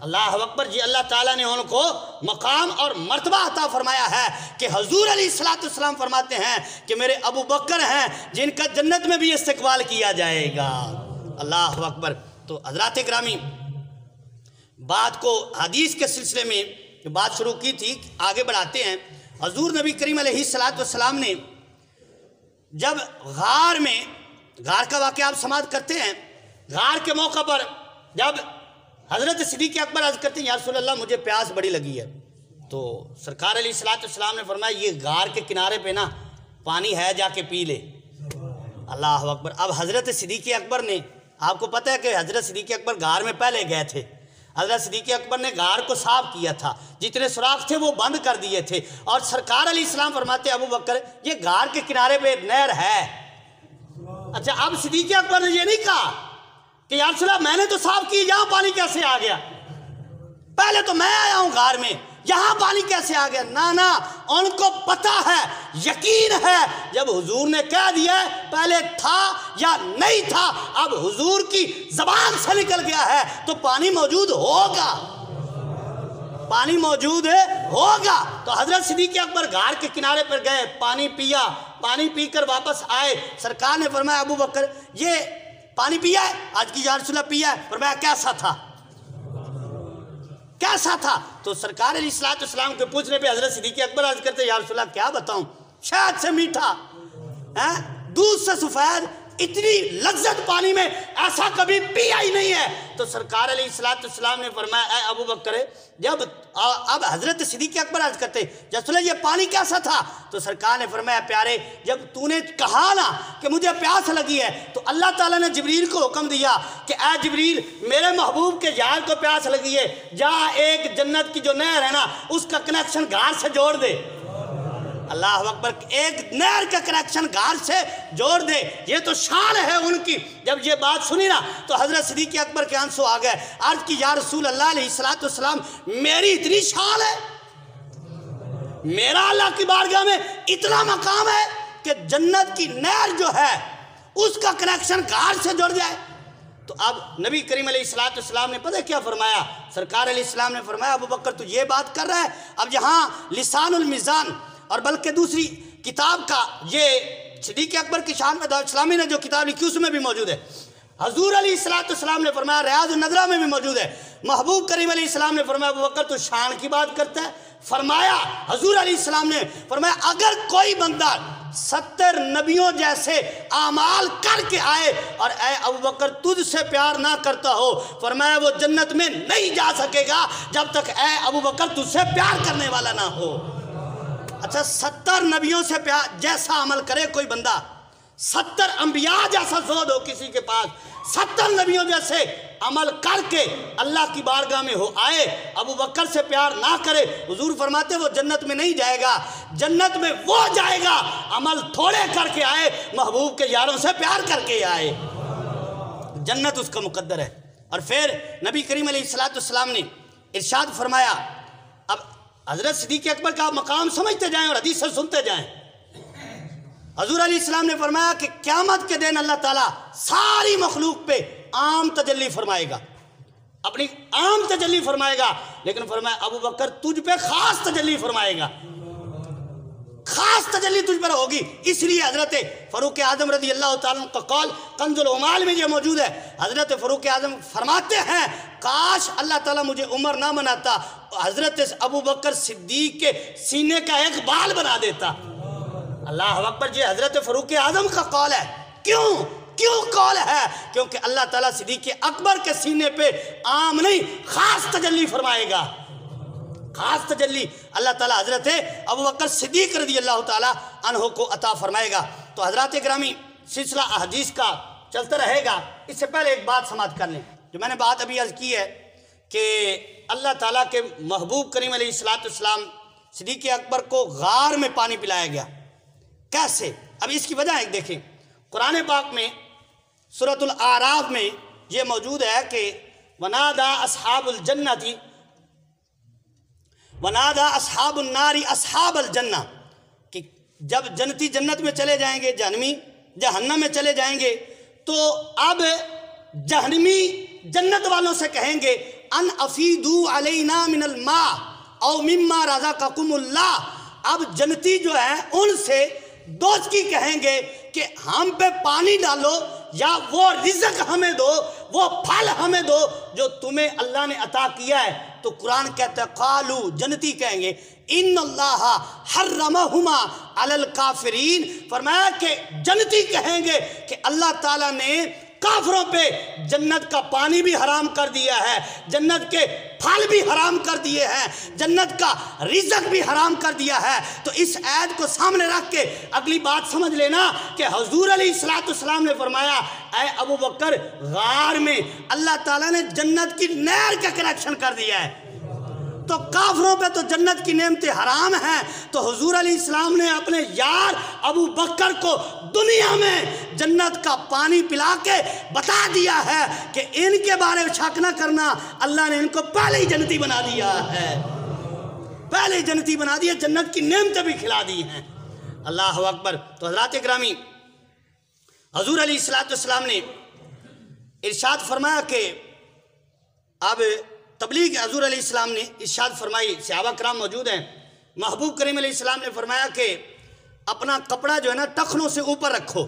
اللہ اکبر جی. اللہ تعالیٰ نے ان کو مقام اور مرتبہ عطا فرمایا ہے کہ حضور علیہ الصلوۃ والسلام فرماتے ہیں کہ میرے ابو بکر ہیں جن کا جنت میں بھی استقبال کیا جائے گا. اللہ اکبر. تو حضرات گرامی، بات کو حدیث کے سلسلے میں جو بات شروع کی تھی آگے بڑھاتے ہیں. حضور نبی کریم علیہ الصلوۃ والسلام نے جب غار کا واقعہ آپ سماعت کرتے ہیں، غار کے موقع پر جب حضرت صدیق اکبر عرض کرتے ہیں یا رسول اللہ مجھے پیاس بڑی لگی ہے، تو سرکار علیہ الصلوۃ والسلام نے فرمایا یہ غار کے کنارے پہ نا پانی ہے، جا کے پی لے. اللہ اکبر. اب حضرت صدیق اکبر نے، آپ کو پتہ ہے کہ حضرت صدیق اکبر غار میں پہلے گئے تھے. حضرت صدیق اکبر نے غار کو صاف کیا تھا، جتنے سوراخ تھے وہ بند کر دیے تھے. اور سرکار علیہ السلام فرماتے ابو بکر یہ غار کے کنارے پہ نہر ہے. اچھا اب صدیق اکبر نے یہ نہیں کہا کہ یا رسول اللہ میں نے تو صاف کی، یہاں پانی کیسے آ گیا؟ پہلے تو میں آیا ہوں غار میں، یہاں پانی کیسے آ گیا؟ نا ان کو پتہ ہے، یقین ہے. جب حضور نے کہہ دیا پہلے تھا یا نہیں تھا، اب حضور کی زبان سے نکل گیا ہے تو پانی موجود ہوگا، پانی موجود ہوگا. تو حضرت صدیق اکبر غار کے کنارے پر گئے، پانی پیا، پانی پی کر واپس آئے. سرکار نے فرمایا ابو بکر یہ پانی پیا ہے؟ آج کی یا رسول اللہ پیا ہے. فرمایا کیسا تھا؟ کیسا تھا؟ تو سرکار علیہ الصلوۃ والسلام کے پوچھنے پہ حضرت صدیق اکبر عرض کرتے یا رسول اللہ کیا بتاؤں، شہد سے میٹھا، دودھ سے سفید، اتنی لذت پانی میں ایسا کبھی پیا ہی نہیں ہے. تو سرکار علیہ الصلوۃ والسلام نے فرمایا اے ابو بکر، جب اب حضرت صدیق اکبر عرض کرتے یا رسول اللہ یہ پانی کیسا تھا؟ تو سرکار نے فرمایا پیارے جب تو نے کہا نا کہ مجھے پیاس لگی ہے تو اللہ تعالیٰ نے جبریل کو حکم دیا کہ اے جبریل میرے محبوب کے یار کو پیاس لگی ہے، جا ایک جنت کی جو نہر ہے نا اس کا کنیکشن غار سے جوڑ دے. اللہ اکبر، ایک نہر کا کنیکشن غار سے جوڑ دے. یہ تو شان ہے ان کی. جب یہ بات سنی نا تو حضرت صدیق اکبر کے آنسو آ گئے. عرض کی یا رسول اللہ علیہ الصلوۃ والسلام میری اتنی شان ہے، میرا اللہ کی بارگاہ میں اتنا مقام ہے کہ جنت کی نہر جو ہے اس کا کنیکشن غار سے جڑ جائے. تو اب نبی کریم علیہ الصلوۃ والسلام نے پتہ کیا فرمایا؟ سرکار علیہ السلام نے فرمایا ابو بکر تو یہ بات کر رہا ہے. اب یہاں لسان المیزان اور بلکہ دوسری کتاب کا یہ صدیق اکبر کی شان میں دعوت اسلامی نے جو کتاب لکھی اس میں بھی موجود ہے. حضور علیہ الصلوۃ والسلام نے فرمایا، ریاض النظرہ میں بھی موجود ہے. محبوب کریم علیہ السلام نے فرمایا ابو بکر تو شان کی بات کرتا ہے. فرمایا حضور علیہ السلام نے فرمایا اگر کوئی بندہ 70 نبیوں جیسے اعمال کر کے آئے اور اے ابو بکر تجھ سے پیار نہ کرتا ہو، فرمایا وہ جنت میں نہیں جا سکے گا جب تک اے ابو بکر تجھ سے پیار کرنے والا نہ ہو. اچھا 70 نبیوں سے جیسا عمل کرے کوئی بندہ، 70 انبیاء جیسا زہد ہو کسی کے پاس، 70 نبیوں جیسے عمل کر کے اللہ کی بارگاہ میں ہو آئے، ابو بکر سے پیار نہ کرے، حضور فرماتے وہ جنت میں نہیں جائے گا. جنت میں وہ جائے گا عمل تھوڑے کر کے آئے، محبوب کے یاروں سے پیار کر کے آئے. جنت اس کا مقدر ہے. اور پھر نبی کریم علیہ الصلوۃ والسلام نے ارشاد فرمایا، اب حضرت صدیق اکبر کا مقام سمجھتے جائیں اور حدیث سے سنتے جائیں. حضور علیہ السلام نے فرمایا کہ قیامت کے دن اللہ تعالیٰ ساری مخلوق پہ عام تجلی فرمائے گا، اپنی عام تجلی فرمائے گا، لیکن فرمایا ابو بکر تجھ پہ خاص تجلی فرمائے گا. خاص تجلی تجھ پر ہوگی۔ اس لیے حضرت فاروق اعظم رضی اللہ تعالیٰ عنہ کا قول کنز العمال میں یہ موجود ہے۔ حضرت فاروق اعظم فرماتے ہیں کاش اللہ تعالیٰ مجھے عمر نہ بناتا، حضرت ابو بکر صدیق کے سینے کا ایک بال بنا دیتا۔ اللہ اکبر، یہ حضرت فاروق اعظم کا قول ہے۔ کیوں قول ہے؟ کیونکہ اللہ تعالیٰ صدیق اکبر کے سینے پہ عام نہیں خاص تجلی فرمائے گا۔ خاص تجلی اللہ تعالیٰ حضرت ابو بکر صدیق رضی اللہ تعالیٰ عنہ کو عطا فرمائے گا۔ تو حضرات گرامی، سلسلہ احادیث کا چلتا رہے گا۔ اس سے پہلے ایک بات سماعت کر لیں۔ جو میں نے بات ابھی عرض کی ہے کہ اللہ تعالیٰ کے محبوب کریم علیہ السلام صدیق اکبر کو غار میں پانی پلایا گیا، کیسے؟ اب اس کی وجہ ایک دیکھیں، قرآن پاک میں سورۃ الاعراف میں یہ موجود ہے کہ ونادى اصحاب الجنة ونادى اصحاب النار اصحاب الجنہ، کہ جب جنتی جنت میں چلے جائیں گے، جہنمی جہنم میں چلے جائیں گے، تو اب جہنمی جنت والوں سے کہیں گے ان افیدوا علینا من الماء او مما رزقکم اللہ۔ اب جنتی جو ہے ان سے دوستی کہیں گے کہ ہم پہ پانی ڈالو یا وہ رزق ہمیں دو، وہ پھل ہمیں دو جو تمہیں اللہ نے عطا کیا ہے۔ تو قرآن کہتا ہے قالو، جنتی کہیں گے ان اللہ حرمہما علی الکافرین، فرمایا کہ جنتی کہیں گے کہ اللہ تعالیٰ نے کافروں پہ جنت کا پانی بھی حرام کر دیا ہے، جنت کے پھل بھی حرام کر دیے ہیں، جنت کا رزق بھی حرام کر دیا ہے۔ تو اس آیت کو سامنے رکھ کے اگلی بات سمجھ لینا کہ حضور علیہ السلام نے فرمایا اے ابو بکر، غار میں اللہ تعالیٰ نے جنت کی نہر کا کنیکشن کر دیا ہے، تو کافروں پہ تو جنت کی نعمتیں حرام ہیں۔ تو حضور علیہ السلام نے اپنے یار ابو بکر کو دنیا میں جنت کا پانی پلا کے بتا دیا ہے کہ ان کے بارے میں شک نہ کرنا، اللہ نے ان کو پہلے ہی جنتی بنا دیا ہے، پہلے ہی جنتی بنا دیا، جنت کی نعمتیں بھی کھلا دی ہیں۔ اللہ اکبر۔ تو حضرات گرامی، حضور علیہ السلام نے ارشاد فرمایا کہ اب تبلیغ حضور علیہ السلام نے ارشاد فرمائی، صحابہ کرام موجود ہیں، محبوب کریم علیہ السلام نے فرمایا کہ اپنا کپڑا جو ہے نا ٹخنوں سے اوپر رکھو،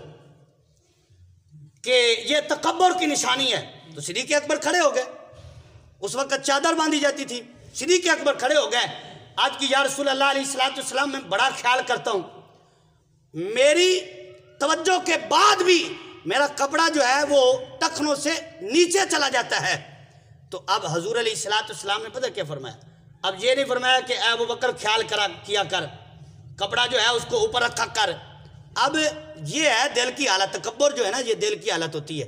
کہ یہ تکبر کی نشانی ہے۔ تو صدیق اکبر کھڑے ہو گئے، اس وقت چادر باندھی جاتی تھی، صدیق اکبر کھڑے ہو گئے، آج کی یا رسول اللہ علیہ السلام میں بڑا خیال کرتا ہوں، میری توجہ کے بعد بھی میرا کپڑا جو ہے وہ ٹخنوں سے نیچے چلا جاتا ہے۔ تو اب حضور علیہ السلام نے پتہ کیا فرمایا؟ اب یہ نہیں فرمایا کہ اے ابو بکر خیال کیا کر، کپڑا جو ہے اس کو اوپر رکھا کر۔ اب یہ ہے دل کی حالت، تکبر جو ہے نا یہ دل کی حالت ہوتی ہے،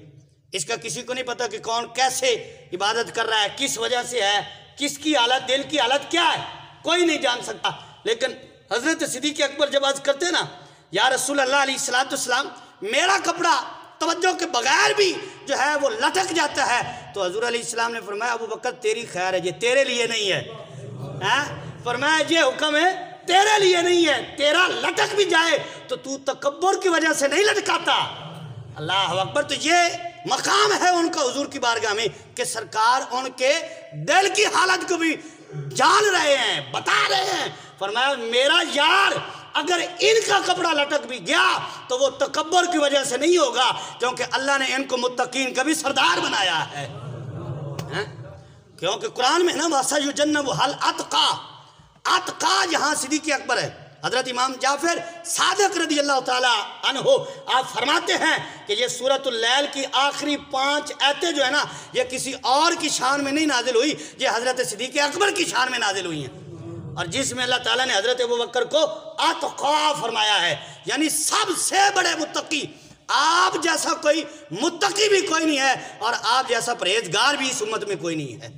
اس کا کسی کو نہیں پتہ کہ کون کیسے عبادت کر رہا ہے، کس وجہ سے ہے، کس کی حالت، دل کی حالت کیا ہے، کوئی نہیں جان سکتا۔ لیکن حضرت صدیق اکبر جب عرض کرتے نا یا رسول اللہ علیہ السلام میرا کپڑا توجہ کے بغیر بھی جو ہے وہ لٹک جاتا ہے، تو حضور علیہ السلام نے فرمایا ابو بکر تیری خیر ہے، یہ تیرے لیے نہیں ہے، فرمایا یہ حکم ہے تیرے لیے نہیں ہے، تیرا لٹک بھی جائے تو تکبر کی وجہ سے نہیں لٹکاتا۔ اللہ اکبر۔ تو یہ مقام ہے ان کا حضور کی بارگاہ میں کہ سرکار ان کے دل کی حالت کو بھی جان رہے ہیں، بتا رہے ہیں۔ فرمایا میرا یار اگر ان کا کپڑا لٹک بھی گیا تو وہ تکبر کی وجہ سے نہیں ہوگا، کیونکہ اللہ نے ان کو متقین کا بھی سردار بنایا ہے۔ کیونکہ قرآن میں نا وَسَيُجَنَّبُهَا الْأَتْقَى، اتقا یہاں صدیق اکبر ہے۔ حضرت امام جعفر صادق رضی اللہ تعالیٰ عنہ آپ فرماتے ہیں کہ یہ سورۃ اللیل کی آخری 5 آیتیں جو ہے نا یہ کسی اور کی شان میں نہیں نازل ہوئی، یہ حضرت صدیق اکبر کی شان میں نازل ہوئی ہیں، اور جس میں اللہ تعالیٰ نے حضرت ابو بکر کو اتقا فرمایا ہے، یعنی سب سے بڑے متقی۔ آپ جیسا کوئی متقی بھی کوئی نہیں ہے اور آپ جیسا پرہیزگار بھی اس امت میں کوئی نہیں ہے۔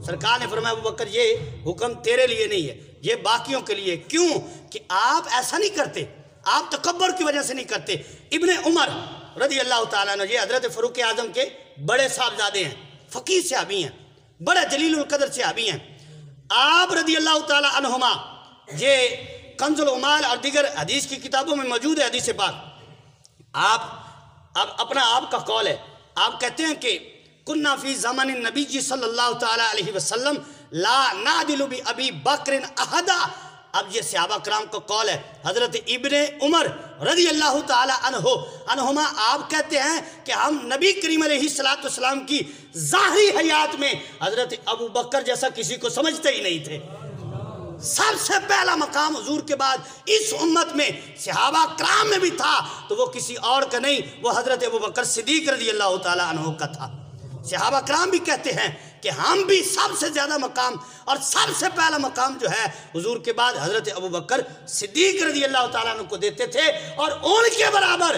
سرکار نے فرمایا ابو بکر یہ حکم تیرے لیے نہیں ہے، یہ باقیوں کے لیے۔ کیوں کہ آپ ایسا نہیں کرتے، آپ تکبر کی وجہ سے نہیں کرتے۔ ابن عمر رضی اللہ تعالیٰ عنہ، یہ حضرت فاروق اعظم کے بڑے صاحبزادے ہیں، فقیہ صحابی ہیں، بڑے جلیل القدر صحابی ہیں۔ آپ رضی اللہ تعالیٰ عنہما، یہ کنز العمال اور دیگر حدیث کی کتابوں میں موجود ہے حدیث پاک، آپ اب اپنا آپ کا قول ہے، آپ کہتے ہیں کہ کننا فی زمان النبی صلی اللہ تعالیٰ علیہ وسلم لا نعدل بی ابی بکر احدا، اب یہ صحابہ کرام کا قول ہے۔ حضرت ابن عمر رضی اللہ تعالی عنہما آپ کہتے ہیں کہ ہم نبی کریم علیہ السلام کی ظاہری حیات میں حضرت ابو بکر جیسا کسی کو سمجھتے ہی نہیں تھے۔ سب سے پہلا مقام حضور کے بعد اس امت میں صحابہ کرام میں بھی تھا تو وہ کسی اور کا نہیں، وہ حضرت ابو بکر صدیق رضی اللہ تعالی عنہ کا تھا۔ صحابہ کرام بھی کہتے ہیں کہ ہم بھی سب سے زیادہ مقام اور سب سے پہلا مقام جو ہے حضور کے بعد حضرت ابو بکر صدیق رضی اللہ تعالیٰ عنہ کو دیتے تھے، اور ان کے برابر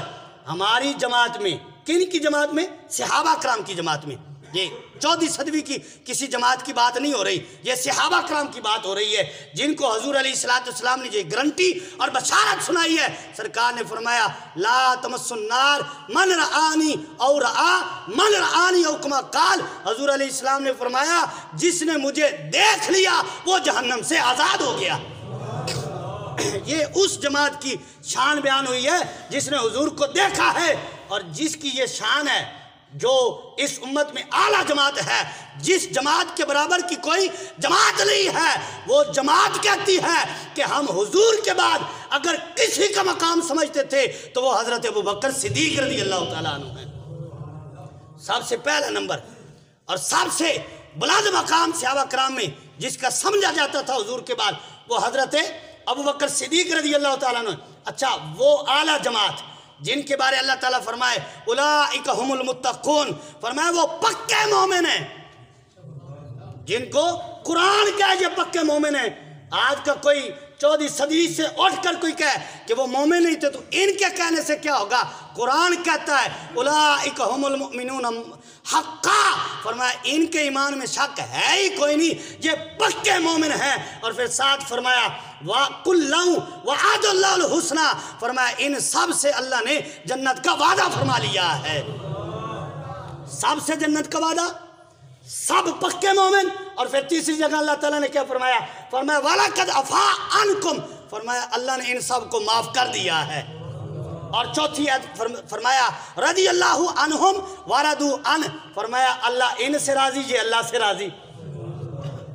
ہماری جماعت میں، کن کی جماعت میں؟ صحابہ کرام کی جماعت میں۔ یہ 14 صدی کی کسی جماعت کی بات نہیں ہو رہی، یہ صحابہ کرام کی بات ہو رہی ہے، جن کو حضور علیہ السلام نے یہ گارنٹی اور بشارت سنائی ہے۔ سرکار نے فرمایا لا تمس النار من رآنی او رآ من رآنی او کما قال، حضور علیہ السلام نے فرمایا جس نے مجھے دیکھ لیا وہ جہنم سے آزاد ہو گیا۔ یہ اس جماعت کی شان بیان ہوئی ہے جس نے حضور کو دیکھا ہے، اور جس کی یہ شان ہے، جو اس امت میں اعلیٰ جماعت ہے، جس جماعت کے برابر کی کوئی جماعت نہیں ہے، وہ جماعت کہتی ہے کہ ہم حضور کے بعد اگر کسی کا مقام سمجھتے تھے تو وہ حضرت ابو بکر صدیق رضی اللہ تعالیٰ عنہ ہیں۔ سب سے پہلا نمبر اور سب سے بلند مقام صحابہ کرام میں جس کا سمجھا جاتا تھا حضور کے بعد، وہ حضرت ابو بکر صدیق رضی اللہ تعالیٰ عنہ۔ اچھا، وہ اعلیٰ جماعت جن کے بارے اللہ تعالیٰ فرمائے اولئک ہم المتقون، فرمائے وہ پکے مومن ہیں، جن کو قرآن کہے یہ پکے مومن ہیں۔ آج کا کوئی 14 صدی سے اٹھ کر کوئی کہے کہ وہ مومن نہیں تھے تو ان کے کہنے سے کیا ہوگا؟ قرآن کہتا ہے اولئک ہم المؤمنون حقا، فرمایا ان کے ایمان میں شک ہے ہی کوئی نہیں، یہ پکے مومن ہیں۔ اور پھر ساتھ فرمایا وَكُلًّا وَعَدَ اللَّهُ الْحُسْنَى، فرمایا ان سب سے اللہ نے جنت کا وعدہ فرما لیا ہے۔ سب سے جنت کا وعدہ، سب پکے مومن۔ اور پھر تیسری جگہ اللہ تعالیٰ نے کیا فرمایا؟ فرمایا وَلَقَدْ عَفَا عَنْكُمْ، فرمایا اللہ نے ان سب کو معاف کر دیا ہے۔ اور چوتھی آیت فرمایا رضی اللہ عنہم ورضوا عنہ، فرمایا اللہ ان سے راضی، یہ اللہ سے راضی۔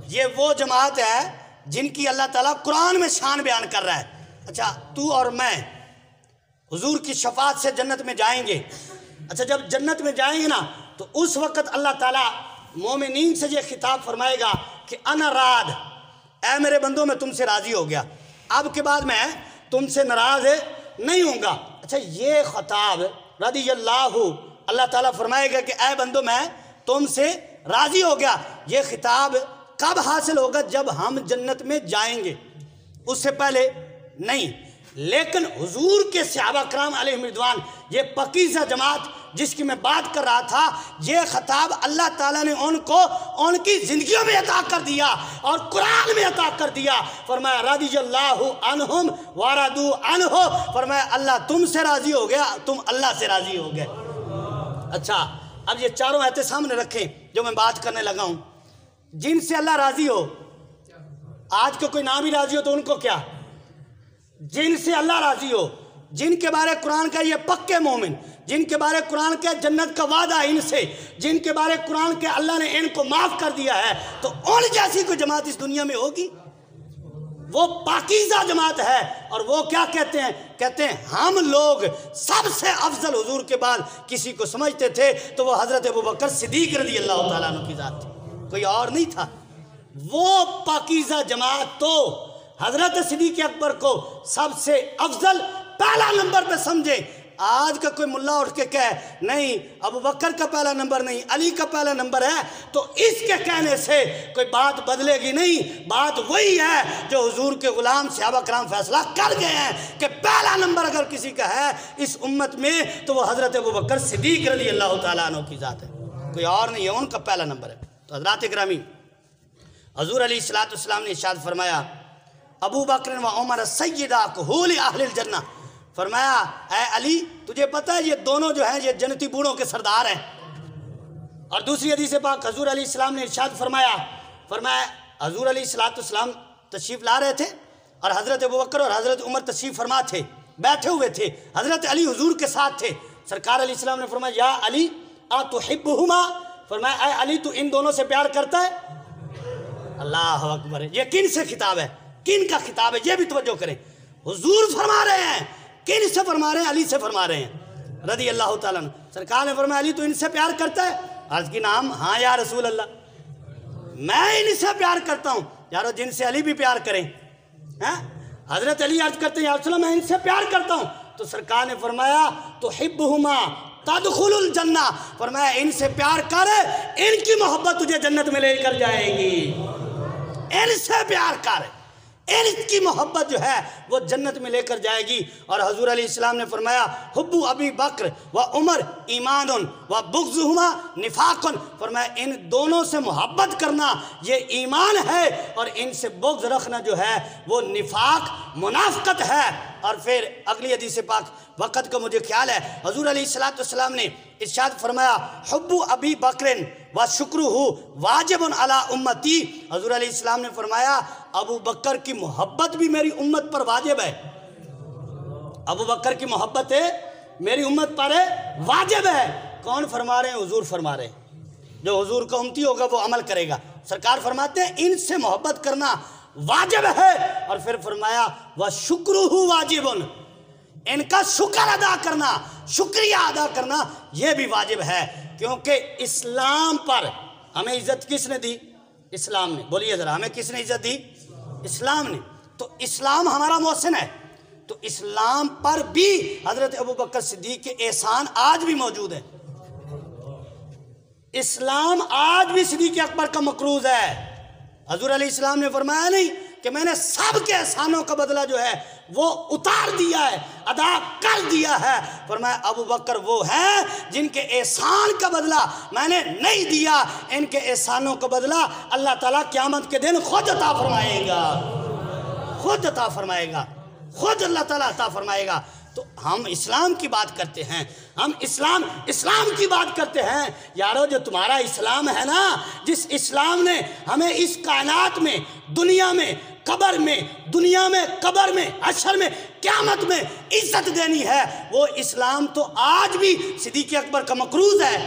یہ وہ جماعت ہے جن کی اللہ تعالیٰ قرآن میں شان بیان کر رہا ہے۔ اچھا، تو اور میں حضور کی شفاعت سے جنت میں جائیں گے۔ اچھا، جب جنت میں جائیں گے نا تو اس وقت اللہ تعالیٰ مومنین سے یہ خطاب فرمائے گا کہ انا راد، اے میرے بندوں میں تم سے راضی ہو گیا، اب کے بعد میں تم سے ناراض نہیں ہوں گا۔ اچھا، یہ خطاب رضی اللہ تعالیٰ فرمائے گا کہ اے بندوں میں تم سے راضی ہو گیا، یہ خطاب کب حاصل ہوگا؟ جب ہم جنت میں جائیں گے، اس سے پہلے نہیں۔ لیکن حضور کے صحابہ کرام علیہ رضوان، یہ پاکیزہ جماعت جس کی میں بات کر رہا تھا، یہ خطاب اللہ تعالیٰ نے ان کو ان کی زندگیوں میں عطا کر دیا اور قرآن میں عطا کر دیا۔ فرمایا رضی اللہ عنہم ورضوا عنہ، فرمایا اللہ تم سے راضی ہو گیا، تم اللہ سے راضی ہو گئے۔ اچھا، اب یہ چاروں آیتیں سامنے رکھیں جو میں بات کرنے لگا ہوں۔ جن سے اللہ راضی ہو، آج کو کوئی نہ بھی راضی ہو تو ان کو کیا؟ جن سے اللہ راضی ہو، جن کے بارے قرآن کا یہ پکے مومن، جن کے بارے قرآن کے جنت کا وعدہ ان سے، جن کے بارے قرآن کے اللہ نے ان کو معاف کر دیا ہے، تو ان جیسی کوئی جماعت اس دنیا میں ہوگی؟ وہ پاکیزہ جماعت ہے۔ اور وہ کیا کہتے ہیں؟ کہتے ہیں ہم لوگ سب سے افضل حضور کے بعد کسی کو سمجھتے تھے تو وہ حضرت ابو بکر صدیق رضی اللہ تعالیٰ عنہ کی ذات تھی، کوئی اور نہیں تھا۔ وہ پاکیزہ جماعت تو حضرت صدیق اکبر کو سب سے افضل پہلا نمبر پہ سمجھے۔ آج کا کوئی ملا اٹھ کے کہے نہیں ابو بکر کا پہلا نمبر نہیں، علی کا پہلا نمبر ہے، تو اس کے کہنے سے کوئی بات بدلے گی نہیں۔ بات وہی ہے جو حضور کے غلام صحابہ کرام فیصلہ کر گئے ہیں کہ پہلا نمبر اگر کسی کا ہے اس امت میں تو وہ حضرت ابو بکر صدیق رضی اللہ تعالیٰ عنہ کی ذات ہے، کوئی اور نہیں ہے، ان کا پہلا نمبر ہے۔ تو حضرات گرامی، حضور علیہ السلام نے ارشاد فرمایا ابو بکر و عمر سیدہ کہول اہل الجنہ، فرمایا اے علی تجھے پتہ ہے یہ دونوں جو ہیں یہ جنتی بوڑھوں کے سردار ہیں۔ اور دوسری حدیث پاک حضور علیہ السلام نے ارشاد فرمایا حضور علیہ السلام تشریف لا رہے تھے اور حضرت ابو بکر اور حضرت عمر تشریف فرما تھے، بیٹھے ہوئے تھے، حضرت علی حضور کے ساتھ تھے۔ سرکار علیہ السلام نے فرمایا یا علی اتحبہما، فرمایا اے علی تو ان دونوں سے پیار کرتا ہے؟ اللہ اکبر، یہ کن سے خطاب ہے؟ کن کا خطاب ہے یہ بھی توجہ کریں. حضور فرما رہے ہیں، کن سے فرما رہے ہیں؟ علی سے فرما رہے ہیں رضی اللہ تعالیٰ عنہ. سرکار نے فرمایا علی تو ان سے پیار کرتا ہے؟ عرض کی نام. ہاں یا رسول اللہ میں ان سے پیار کرتا ہوں. یارو جن سے علی بھی پیار کریں. حضرت علی عرض کرتے ہیں یا رسول اللہ میں ان سے پیار کرتا ہوں. تو سرکار نے فرمایا تحبہما تدخل الجنہ. فرمایا ان سے پیار کر، ان کی محبت تجھے جنت میں لے کر جائے گی. ان سے پیار کر، ان کی محبت جو ہے وہ جنت میں لے کر جائے گی. اور حضور علیہ السلام نے فرمایا حب ابی بکر و عمر ایمان و بغضہما نفاق. فرمایا ان دونوں سے محبت کرنا یہ ایمان ہے، اور ان سے بغض رکھنا جو ہے وہ نفاق، منافقت ہے. اور پھر اگلی حدیث پاک، وقت کا مجھے خیال ہے، حضور علیہ السلام نے ارشاد فرمایا حب ابی بکر و شکرہ واجب علی امتی. حضور علیہ السلام نے فرمایا ابو بکر کی محبت بھی میری امت پر واجب ہے. ابو بکر کی محبت ہے میری امت پر واجب ہے. کون فرما رہے ہیں؟ حضور فرما رہے ہیں. جو حضور کا امتی ہوگا وہ عمل کرے گا. سرکار فرماتے ہیں ان سے محبت کرنا واجب ہے. اور پھر فرمایا وَشُكْرُهُ واجب، ان کا شکر ادا کرنا، شکریہ ادا کرنا یہ بھی واجب ہے. کیونکہ اسلام پر ہمیں عزت کس نے دی؟ اسلام نے. بولیے ذرا ہمیں کس نے عزت دی؟ اسلام نے. تو اسلام ہمارا محسن ہے. تو اسلام پر بھی حضرت ابو بکر صدیق کے احسان آج بھی موجود ہے. اسلام آج بھی صدیق اکبر کا مقروض ہے. حضور علیہ السلام نے فرمایا نہیں کہ میں نے سب کے احسانوں کا بدلہ جو ہے وہ اتار دیا ہے، ادا کر دیا ہے. فرمایا ابو بکر وہ ہیں جن کے احسان کا بدلہ میں نے نہیں دیا، ان کے احسانوں کا بدلہ اللہ تعالیٰ قیامت کے دن خود عطا فرمائے گا. خود عطا فرمائے گا، خود اللہ تعالیٰ عطا فرمائے گا. تو ہم اسلام کی بات کرتے ہیں، ہم اسلام کی بات کرتے ہیں. یارو جو تمہارا اسلام ہے نا، جس اسلام نے ہمیں اس کائنات میں، دنیا میں، قبر میں، دنیا میں، قبر میں، حشر میں، قیامت میں عزت دینی ہے، وہ اسلام تو آج بھی صدیق اکبر کا مقروض ہے.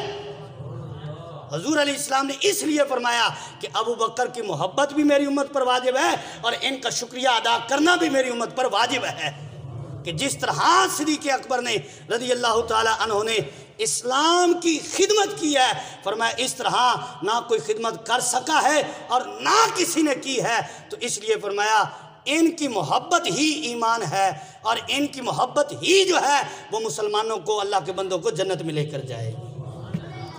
حضور علیہ السلام نے اس لیے فرمایا کہ ابو بکر کی محبت بھی میری امت پر واجب ہے، اور ان کا شکریہ ادا کرنا بھی میری امت پر واجب ہے. کہ جس طرح صدیق اکبر نے رضی اللہ تعالی عنہ نے اسلام کی خدمت کی ہے، فرمایا اس طرح نہ کوئی خدمت کر سکا ہے اور نہ کسی نے کی ہے. تو اس لیے فرمایا ان کی محبت ہی ایمان ہے، اور ان کی محبت ہی جو ہے وہ مسلمانوں کو، اللہ کے بندوں کو جنت میں لے کر جائے.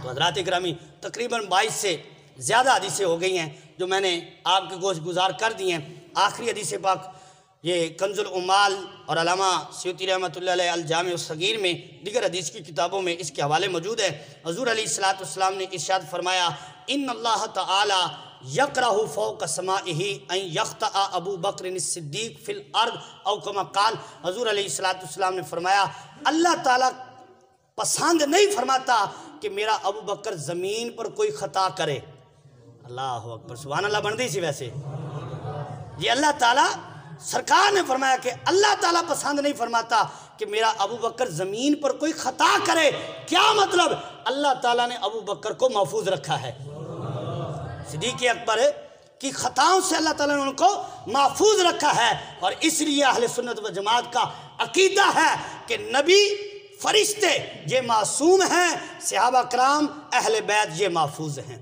تو حضرات اکرامی تقریباً 22 سے زیادہ حدیثیں ہو گئی ہیں جو میں نے آپ کے گوش گزار کر دی ہیں. آخری حدیث پاک یہ کنز العمال اور علامہ سیوطی رحمۃ اللہ علیہ الجامع الصغیر میں، دیگر حدیث کی کتابوں میں اس کے حوالے موجود ہے. حضور علیہ السلام نے ارشاد فرمایا ان اللہ تعالی یکرہ فوق سمائہ ان یخطأ ابو بکر الصدیق فی الارض او کما قال. حضور علیہ السلام نے فرمایا اللہ تعالیٰ پسند نہیں فرماتا کہ میرا ابو بکر زمین پر کوئی خطا کرے. اللہ اکبر، سبحان اللہ بندی سی. ویسے یہ اللہ تعالیٰ، سرکار نے فرمایا کہ اللہ تعالیٰ پسند نہیں فرماتا کہ میرا ابو بکر زمین پر کوئی خطا کرے. کیا مطلب؟ اللہ تعالیٰ نے ابو بکر کو محفوظ رکھا ہے. صدیق اکبر کی خطاؤں سے اللہ تعالیٰ نے ان کو محفوظ رکھا ہے. اور اس لیے اہل سنت و جماعت کا عقیدہ ہے کہ نبی، فرشتے یہ معصوم ہیں، صحابہ کرام، اہل بیت یہ محفوظ ہیں.